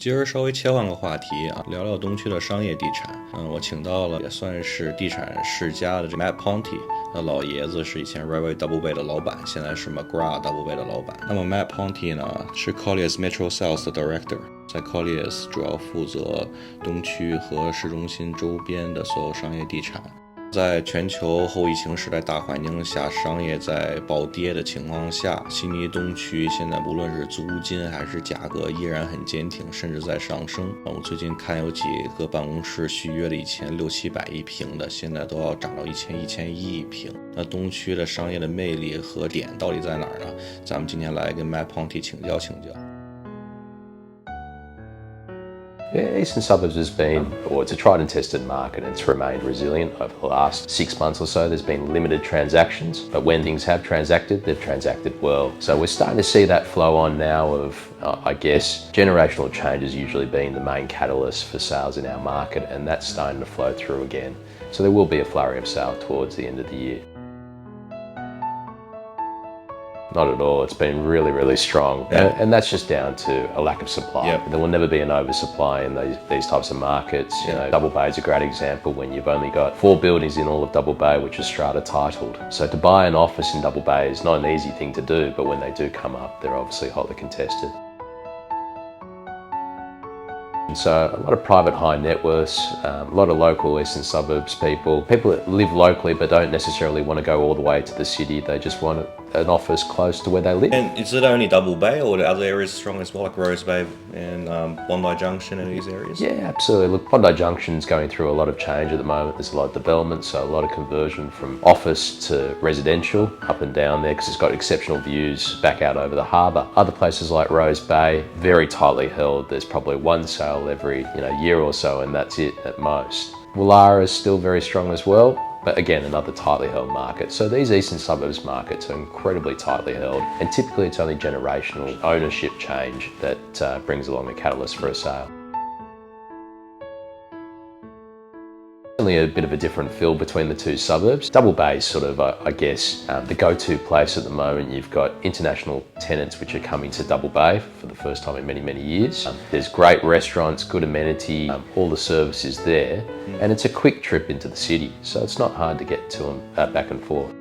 今儿稍微切换个话题啊，聊聊东区的商业地产。我请到了也算是地产世家的Matt Ponti，老爷子是以前 Railway Double Bay 的老板，现在是 McGrath Double Bay 的老板。那么 Matt Ponti 呢是 Colliers Metro Sales 的 Director， 在 Colliers 主要负责东区和市中心周边的所有商业地产。在全球后疫情时代大环境下，商业在暴跌的情况下，悉尼东区现在无论是租金还是价格依然很坚挺，甚至在上升。我最近看有几个办公室续约了以前600-700一平的，现在都要涨到1000-1100一平。那东区的商业的魅力和点到底在哪儿呢？咱们今天来跟 Matt Ponti 请教。Yeah, Eastern Suburbs has been, it's a tried and tested market and it's remained resilient over the last 6 months or so. There's been limited transactions, but when things have transacted, they've transacted well. So we're starting to see that flow on now of, I guess, generational changes usually being the main catalyst for sales in our market, and that's starting to flow through again. So there will be a flurry of sale towards the end of the year. Not at all. It's been really, really strong. Yeah. And that's just down to a lack of supply. Yep. There will never be an oversupply in these types of markets. You know, Double Bay is a great example when you've only got 4 buildings in all of Double Bay, which is strata titled. So to buy an office in Double Bay is not an easy thing to do, but when they do come up, they're obviously hotly contested. And so a lot of private high net worths, a lot of local Eastern Suburbs people that live locally but don't necessarily want to go all the way to the city. They just want an office close to where they live. And is it only Double Bay or are the other areas strong as well, like Rose Bay and Bondi Junction and these areas? Yeah, absolutely. Look, Bondi Junction's going through a lot of change at the moment. There's a lot of development, so a lot of conversion from office to residential up and down there because it's got exceptional views back out over the harbour. Other places like Rose Bay, very tightly held. There's probably one sale every year or so, and that's it at most. Woollahra is still very strong as well, but again, another tightly held market. So these Eastern Suburbs markets are incredibly tightly held, and typically it's only generational ownership change that brings along a catalyst for a sale. Only a bit of a different feel between the two suburbs. Double Bay is sort of, I guess, the go-to place at the moment. You've got international tenants which are coming to Double Bay for the first time in many, many years. There's great restaurants, good amenity, all the services there, and it's a quick trip into the city, so it's not hard to get to them back and forth.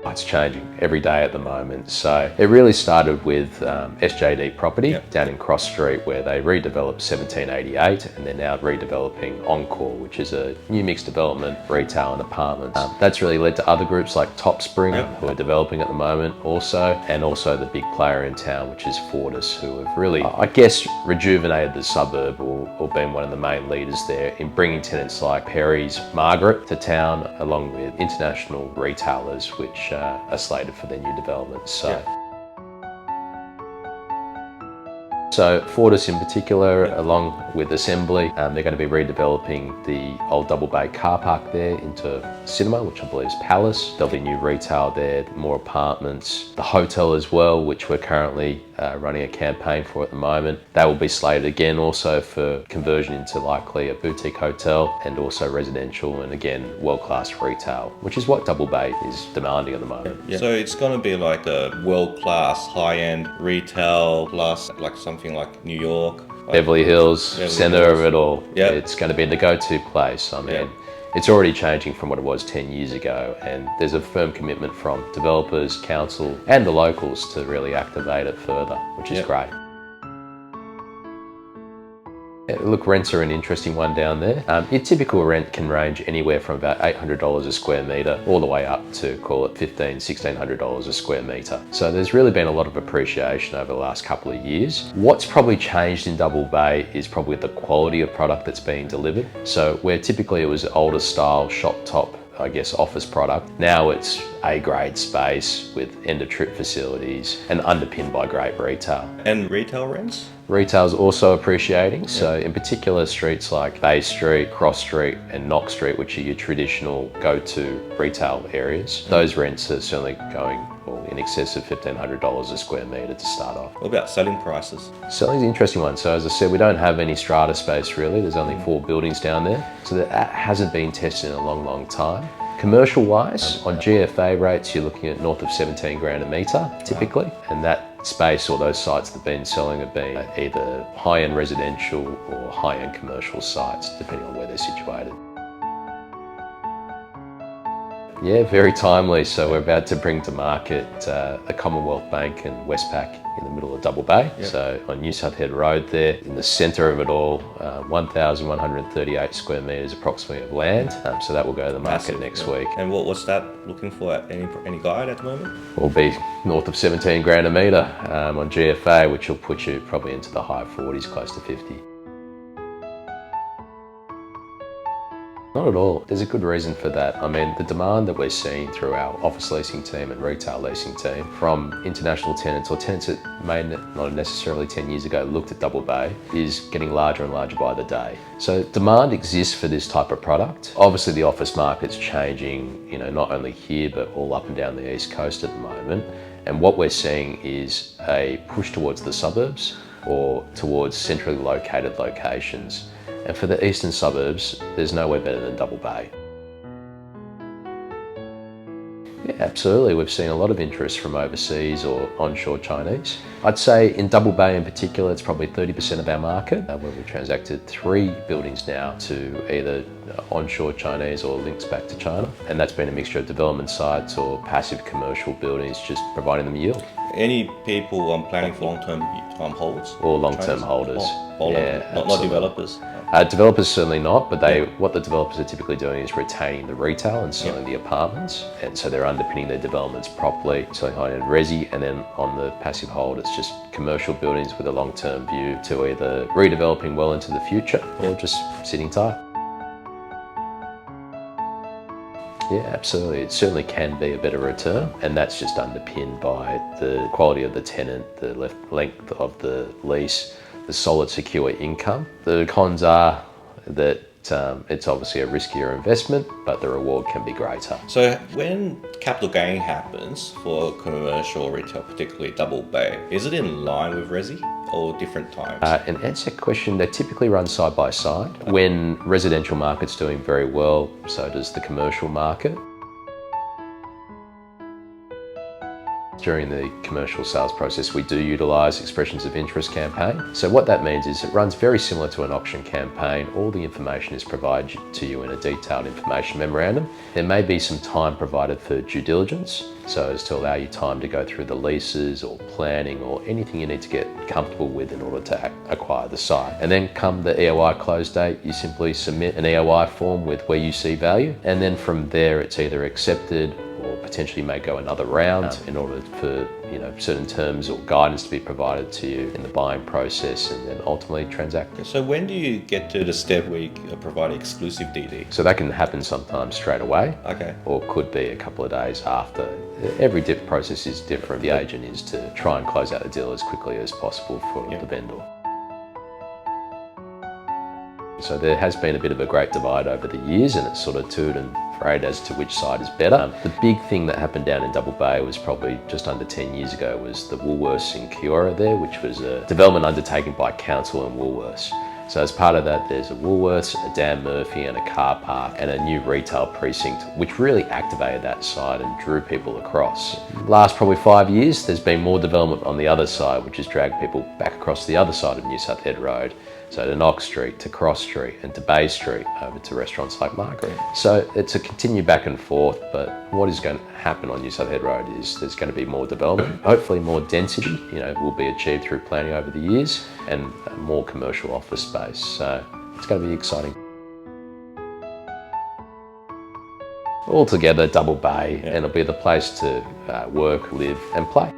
It's changing every day at the moment. So it really started with SJD property down in Cross Street where they redeveloped 1788 and they're now redeveloping Encore, which is a new mixed development, retail and apartments. That's really led to other groups like Top Spring who are developing at the moment also, and also the big player in town which is Fortis, who have really, I guess, rejuvenated the suburb or been one of the main leaders there in bringing tenants like Perry's Margaret to town, along with international retailers which are slated for their new developments. So Fortis in particular, along with Assembly, they're going to be redeveloping the old Double Bay car park there into cinema, which I believe is Palace. There'll be new retail there, more apartments. The hotel as well, which we're currently running a campaign for at the moment. That will be slated again also for conversion into likely a boutique hotel and also residential and again world-class retail, which is what Double Bay is demanding at the moment. Yeah. So it's going to be like a world-class high-end retail plus like something like New York. Like Beverly Hills, center of it all. Yeah. It's going to be the go-to place. I mean, it's already changing from what it was 10 years ago, and there's a firm commitment from developers, council, and the locals to really activate it further, which is great. Look, rents are an interesting one down there. Your typical rent can range anywhere from about $800 a square metre all the way up to, call it $1,500-$1,600 a square metre. So there's really been a lot of appreciation over the last couple of years. What's probably changed in Double Bay is probably the quality of product that's being delivered. So where typically it was older style shop top, I guess, office product, now it's A-grade space with end-of-trip facilities and underpinned by great retail. And retail rents? Retail's also appreciating, so in particular streets like Bay Street, Cross Street and Knox Street, which are your traditional go-to retail areas, those rents are certainly going in excess of $1,500 a square metre to start off. What about selling prices? Selling's an interesting one. So as I said, we don't have any strata space really. There's only 4 buildings down there. So that hasn't been tested in a long, long time. Commercial wise, on GFA rates, you're looking at north of 17 grand a metre typically, and that space or those sites that have been selling have been either high-end residential or high-end commercial sites, depending on where they're situated. Yeah, very timely. So we're about to bring to market the Commonwealth Bank and Westpac in the middle of Double Bay. Yep. So on New South Head Road there, in the centre of it all, 1,138 square metres approximately of land. So that will go to the market next week. And what's that looking for? Any guide at the moment? Will be north of 17 grand a metre on GFA, which will put you probably into the high 40s, close to 50. Not at all. There's a good reason for that. I mean, the demand that we're seeing through our office leasing team and retail leasing team from international tenants or tenants that may not necessarily 10 years ago looked at Double Bay is getting larger and larger by the day. So demand exists for this type of product. Obviously the office market's changing, not only here, but all up and down the East Coast at the moment. And what we're seeing is a push towards the suburbs or towards centrally located locations. And for the eastern suburbs, there's nowhere better than Double Bay. Yeah, absolutely. We've seen a lot of interest from overseas or onshore Chinese. I'd say in Double Bay in particular, it's probably 30% of our market, where we've transacted 3 buildings now to either onshore Chinese or links back to China. And that's been a mixture of development sites or passive commercial buildings, just providing them yield. Any people planning for long-term holds? Or long-term holders. Yeah, not developers. Developers certainly not, but what the developers are typically doing is retaining the retail and selling the apartments. And so they're underpinning their developments properly, selling high-end resi, and then on the passive hold, it's just commercial buildings with a long-term view to either redeveloping well into the future or just sitting tight. Yeah, absolutely. It certainly can be a better return, and that's just underpinned by the quality of the tenant, the length of the lease, the solid secure income. The cons are that it's obviously a riskier investment, but the reward can be greater. So when capital gain happens for commercial or retail, particularly Double Bay, is it in line with resi or different times? And answer that question, they typically run side by side. When residential market's doing very well, so does the commercial market. During the commercial sales process, we do utilise expressions of interest campaign. So what that means is it runs very similar to an auction campaign. All the information is provided to you in a detailed information memorandum. There may be some time provided for due diligence, so as to allow you time to go through the leases or planning or anything you need to get comfortable with in order to acquire the site. And then come the EOI close date, you simply submit an EOI form with where you see value, and then from there it's either accepted or potentially may go another round in order for certain terms or guidance to be provided to you in the buying process, and then ultimately transact. So when do you get to the step where you provide exclusive DD? So that can happen sometimes straight away, or could be a couple of days after. Every process is different. The agent is to try and close out the deal as quickly as possible for the vendor. So there has been a bit of a great divide over the years, and it's sort of toed and froed as to which side is better. The big thing that happened down in Double Bay was probably just under 10 years ago was the Woolworths in Kiora there, which was a development undertaken by council and Woolworths. So as part of that, there's a Woolworths, a Dan Murphy and a car park and a new retail precinct, which really activated that side and drew people across. Last probably 5 years, there's been more development on the other side, which has dragged people back across the other side of New South Head Road. So to Knox Street, to Cross Street and to Bay Street, over to restaurants like Margaret. So it's a continued back and forth, but what is going to happen on New South Head Road is there's going to be more development. Hopefully more density, will be achieved through planning over the years, and more commercial office space. So it's going to be exciting. Altogether, Double Bay, and it'll be the place to work, live and play.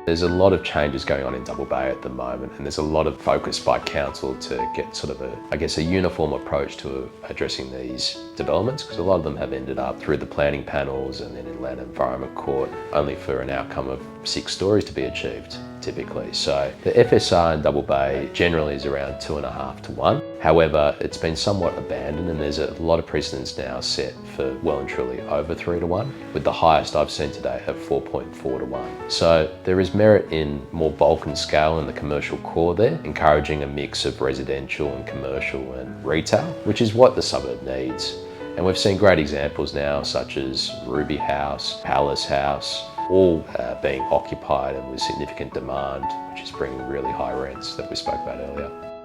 There's a lot of changes going on in Double Bay at the moment, and there's a lot of focus by council to get sort of a uniform approach to addressing these developments, because a lot of them have ended up through the planning panels and then in Land Environment Court, only for an outcome of 6 stories to be achieved, typically. So the FSR in Double Bay generally is around 2.5 to 1. However, it's been somewhat abandoned, and there's a lot of precedents now set for well and truly over 3 to 1, with the highest I've seen today at 4.4 to 1. So there is merit in more bulk and scale in the commercial core there, encouraging a mix of residential and commercial and retail, which is what the suburb needs. And we've seen great examples now, such as Ruby House, Palace House, all being occupied and with significant demand, which is bringing really high rents that we spoke about earlier.